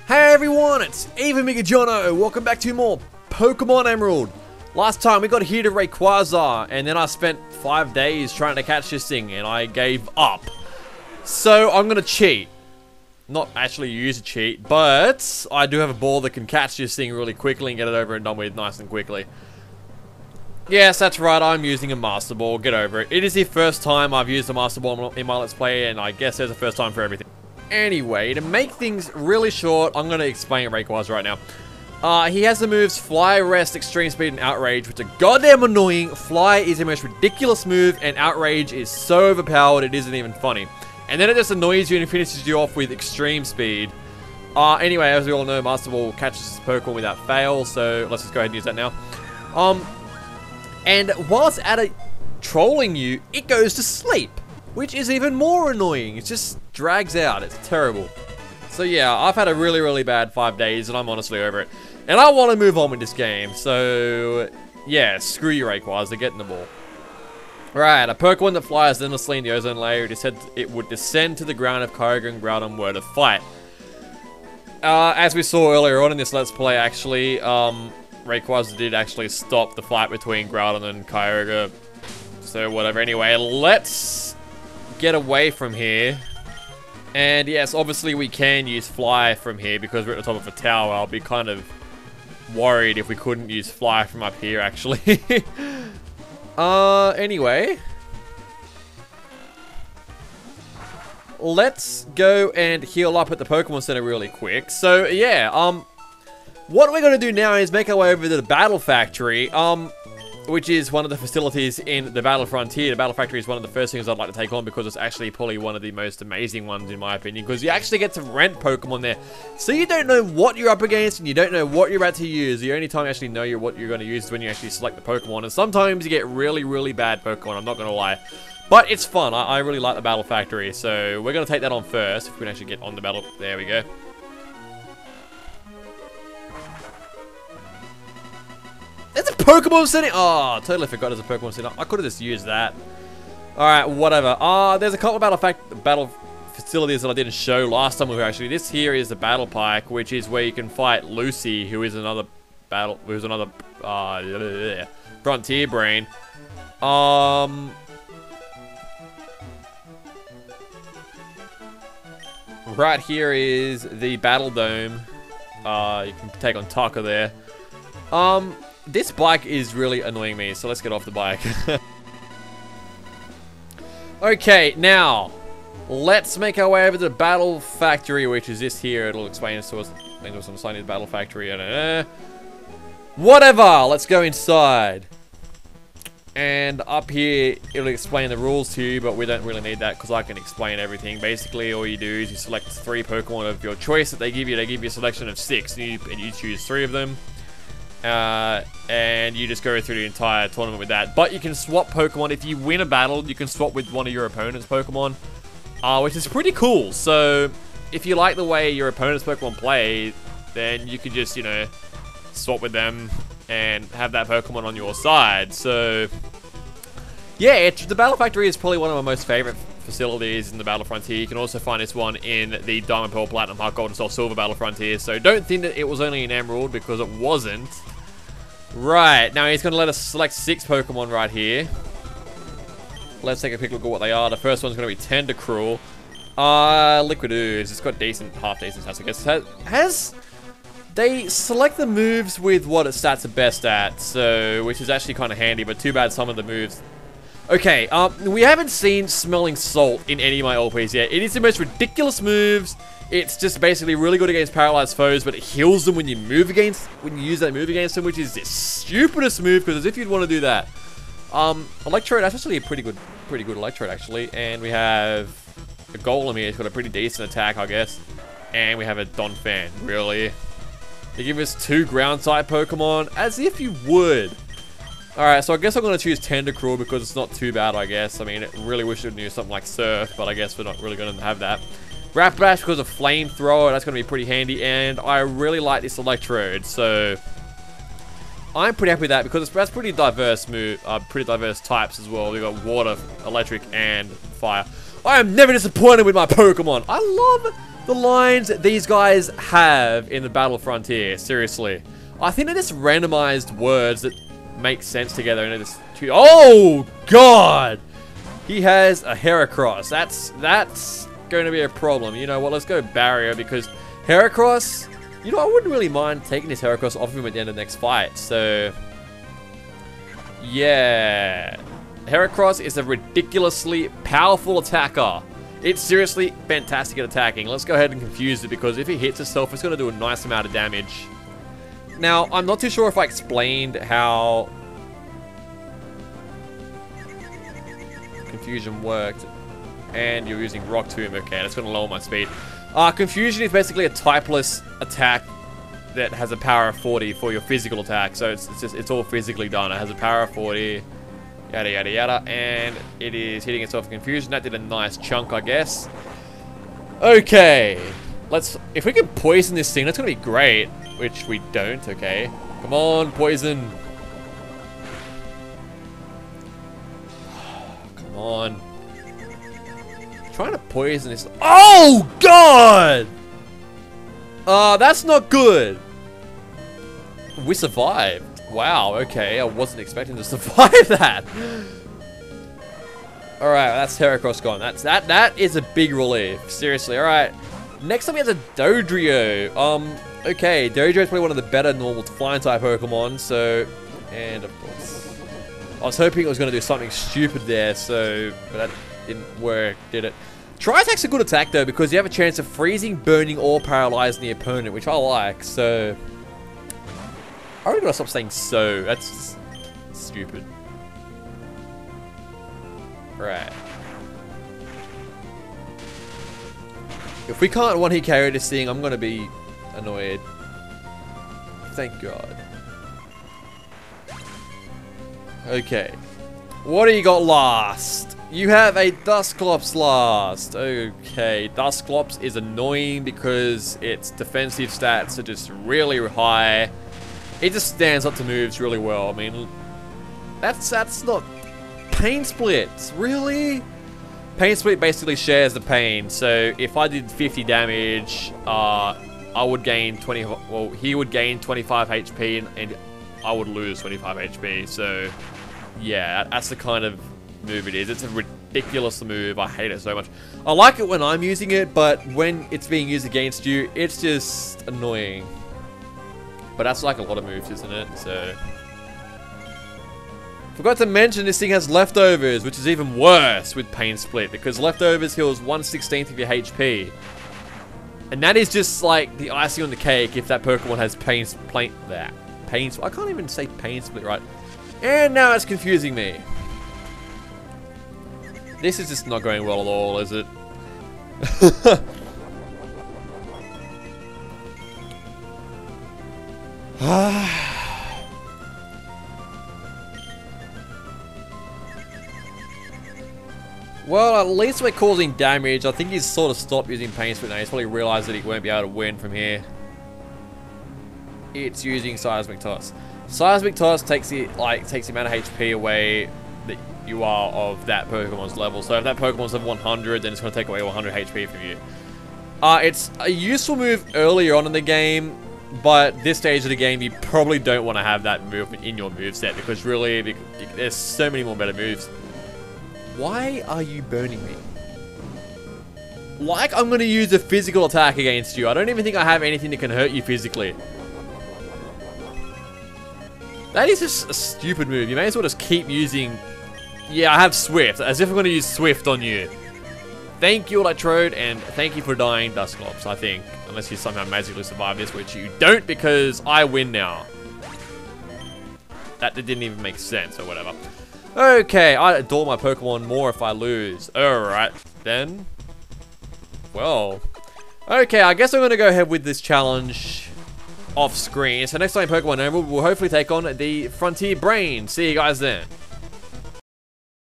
Hey everyone, it's Eva Migajono. Welcome back to more Pokemon Emerald. Last time we got here to Rayquaza, and then I spent 5 days trying to catch this thing, and I gave up. So I'm gonna cheat. Not actually use a cheat, but I do have a ball that can catch this thing really quickly and get it over and done with nice and quickly. Yes, that's right, I'm using a Master Ball, get over it. It is the first time I've used a Master Ball in my Let's Play, and I guess there's a first time for everything. Anyway, to make things really short, I'm going to explain Rayquaza right now. He has the moves Fly, Rest, Extreme Speed, and Outrage, which are goddamn annoying. Fly is the most ridiculous move, and Outrage is so overpowered it isn't even funny. And then it just annoys you and finishes you off with Extreme Speed. Anyway, as we all know, Master Ball catches his Pokemon without fail, so let's just go ahead and use that now. And whilst at it trolling you, it goes to sleep, which is even more annoying. It just drags out. It's terrible. So yeah, I've had a really bad 5 days, and I'm honestly over it. And I want to move on with this game. So yeah, screw you, Rayquaza. Get in the ball. Right, a Pokemon that flies endlessly in the ozone layer. It would descend to the ground if Kyogre and Groudon were to fight. As we saw earlier on in this Let's Play, actually, Rayquaza did actually stop the fight between Groudon and Kyogre. So whatever. Anyway, let's get away from here. And yes, obviously we can use Fly from here because we're at the top of a tower. I'll be kind of worried if we couldn't use Fly from up here, actually. Anyway, let's go and heal up at the Pokemon Center really quick. So yeah, what we're gonna do now is make our way over to the Battle Factory, which is one of the facilities in the Battle Frontier. The Battle Factory is one of the first things I'd like to take on because it's actually probably one of the most amazing ones in my opinion, because you actually get to rent Pokemon there. So you don't know what you're up against and you don't know what you're about to use. The only time you actually know what you're going to use is when you actually select the Pokemon. And sometimes you get really bad Pokemon, I'm not going to lie. But it's fun. I really like the Battle Factory. So we're going to take that on first. If we can actually get on the battle. There we go. There's a Pokemon Center! Oh, totally forgot there's a Pokemon Center. I could have just used that. Alright, whatever. There's a couple of battle facilities that I didn't show last time we were actually. This here is the Battle Pike, which is where you can fight Lucy, who is another Frontier Brain. Right here is the Battle Dome. You can take on Taka there. This bike is really annoying me, so let's get off the bike. Okay, now, let's make our way over to the Battle Factory, which is this here. It'll explain to us I'm signing the Battle Factory. Whatever, let's go inside. And up here, it'll explain the rules to you, but we don't really need that because I can explain everything. Basically, all you do is you select 3 Pokemon of your choice that they give you. They give you a selection of 6, and you choose 3 of them. And you just go through the entire tournament with that. But you can swap Pokemon. If you win a battle, you can swap with one of your opponent's Pokemon, which is pretty cool. So if you like the way your opponent's Pokemon play, then you can just, you know, swap with them and have that Pokemon on your side. So yeah, the Battle Factory is probably one of my most favorite facilities in the Battle Frontier. You can also find this one in the Diamond, Pearl, Platinum, Heart Gold, and Soul Silver Battle Frontier. So don't think that it was only in Emerald, because it wasn't. Right, now he's going to let us select 6 Pokemon right here. Let's take a quick look at what they are. The first one's going to be Tentacruel. Liquid Ooze. It's got half decent stats, I guess. They select the moves with what its stats are best at, so which is actually kind of handy, but too bad some of the moves. Okay, we haven't seen Smelling Salt in any of my LPs yet. It is the most ridiculous moves. It's just basically really good against paralyzed foes, but it heals them when you use that move against them, which is the stupidest move, because as if you'd want to do that. Electrode, that's actually a pretty good Electrode, actually. And we have a Golem here. It's got a pretty decent attack, I guess. And we have a Donphan, really. They give us 2 ground-type Pokemon, as if you would. Alright, so I guess I'm going to choose Tentacruel because it's not too bad, I guess. I mean, I really wish it knew something like Surf, but I guess we're not really going to have that. Rapidash because of Flamethrower, that's going to be pretty handy, and I really like this Electrode, so I'm pretty happy with that because that's pretty diverse types as well. We've got Water, Electric, and Fire. I am never disappointed with my Pokemon. I love The lines these guys have in the Battle Frontier, seriously. I think they're just randomized words that make sense together and it's oh god! He has a Heracross. That's going to be a problem. You know what, let's go Barrier because Heracross, you know, I wouldn't really mind taking this Heracross off him at the end of the next fight. So, yeah. Heracross is a ridiculously powerful attacker. It's seriously fantastic at attacking. Let's go ahead and confuse it because if it hits itself, it's going to do a nice amount of damage. Now, I'm not too sure if I explained how Confusion worked. And you're using Rock Tomb. Okay, that's going to lower my speed. Confusion is basically a typeless attack that has a power of 40 for your physical attack. So it's all physically done. It has a power of 40. Yada, yada, yada. And it is hitting itself in Confusion. That did a nice chunk, I guess. Okay. If we can poison this thing, that's going to be great. Which we don't, okay. Come on, poison. Come on. Trying to poison this. Oh, God! That's not good. We survived. Wow, okay. I wasn't expecting to survive that. Alright, that's Heracross gone. That is a big relief. Seriously, alright. Next up we have the Dodrio. Okay, Dodrio is probably one of the better normal flying type Pokemon, so... And of course... I was hoping it was going to do something stupid there, so... But that didn't work, did it? Tri-Attack's a good attack though, because you have a chance of freezing, burning, or paralyzing the opponent, which I like, so... I really gotta stop saying so. That's just stupid. Right. If we can't one-hit KO this thing, I'm gonna be annoyed. Thank God. Okay. What do you got last? You have a Dusclops last. Okay. Dusclops is annoying because its defensive stats are just really high. It just stands up to moves really well. I mean, that's not... Pain Split, really? Pain Split basically shares the pain. So if I did 50 damage, I would gain 20... Well, he would gain 25 HP and I would lose 25 HP. So, yeah, that's the kind of move it is. It's a ridiculous move. I hate it so much. I like it when I'm using it, but when it's being used against you, it's just annoying. But that's like a lot of moves, isn't it? So... Forgot to mention this thing has Leftovers, which is even worse with Pain Split, because Leftovers heals 1/16 of your HP. And that is just like the icing on the cake if that Pokemon has Pain Split. I can't even say Pain Split right. And now it's confusing me. This is just not going well at all, is it? Well, at least we're causing damage. I think he's sort of stopped using Pain Split now. He's probably realized that he won't be able to win from here. It's using Seismic Toss. Seismic Toss takes the amount of HP away that you are of that Pokemon's level. So if that Pokemon's level 100, then it's going to take away 100 HP from you. It's a useful move earlier on in the game, but this stage of the game, you probably don't want to have that move in your moveset because really, there's so many more better moves. Why are you burning me? Like I'm going to use a physical attack against you. I don't even think I have anything that can hurt you physically. That is just a stupid move. You may as well just keep using... Yeah, I have Swift. As if I'm going to use Swift on you. Thank you, Electrode, and thank you for dying, Dusclops, I think. Unless you somehow magically survive this, which you don't because I win now. That didn't even make sense or whatever. Okay, I adore my Pokemon more if I lose. Alright, then. Well. Okay, I guess I'm going to go ahead with this challenge off screen. So next time Pokemon Emerald, we'll hopefully take on the Frontier Brain. See you guys then.